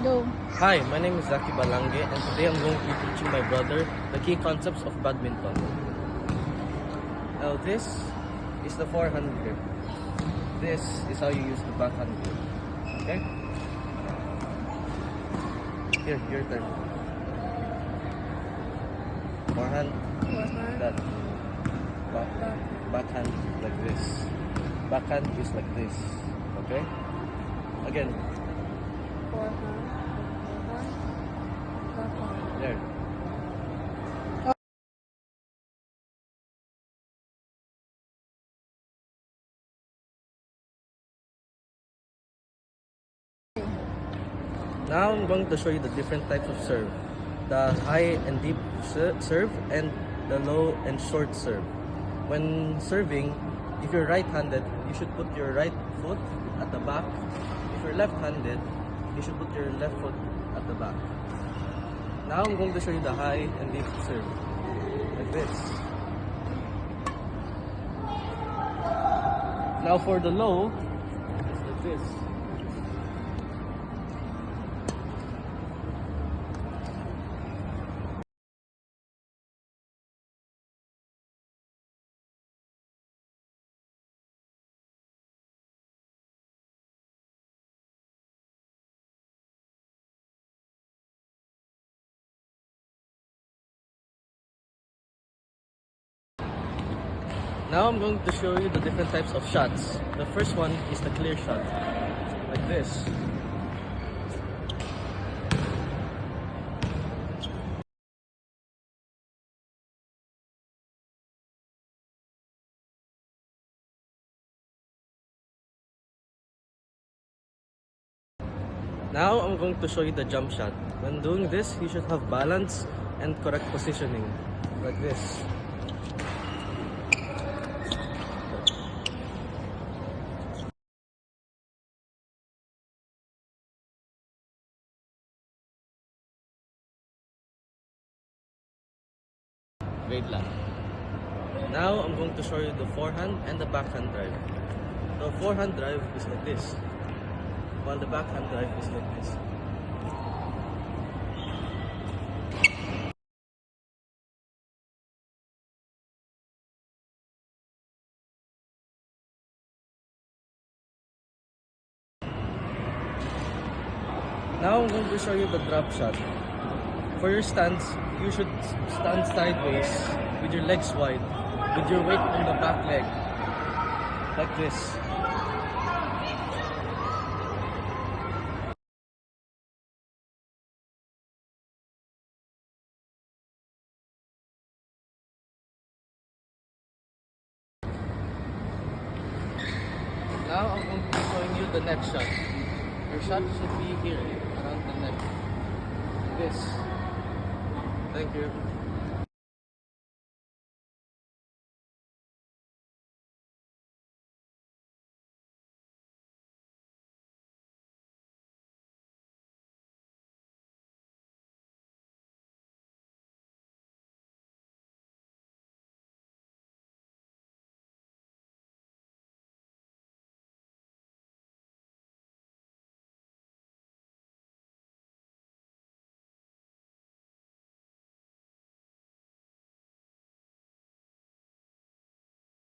Go. Hi, my name is Zaki Balange, and today I'm going to be teaching my brother the key concepts of badminton. Now this is the forehand grip. This is how you use the backhand grip. Okay? Here, your turn. Forehand, that. Backhand like this. Backhand is like this. Okay? Again. There. Now I'm going to show you the different types of serve. The high and deep serve and the low and short serve. When serving, if you're right-handed, you should put your right foot at the back. If you're left-handed, you should put your left foot at the back. Now I'm going to show you the high and deep serve. Like this. Now for the low, it's like this. Now I'm going to show you the different types of shots. The first one is the clear shot, like this. Now I'm going to show you the jump shot. When doing this, you should have balance and correct positioning, like this. Wait lang. Now I'm going to show you the forehand and the backhand drive. The forehand drive is like this, while the backhand drive is like this. Now I'm going to show you the drop shot. For your stance, you should stand sideways with your legs wide, with your weight on the back leg, like this. Now I'm going to be showing you the next shot. Your shot should be here, around the neck. Like this. Thank you.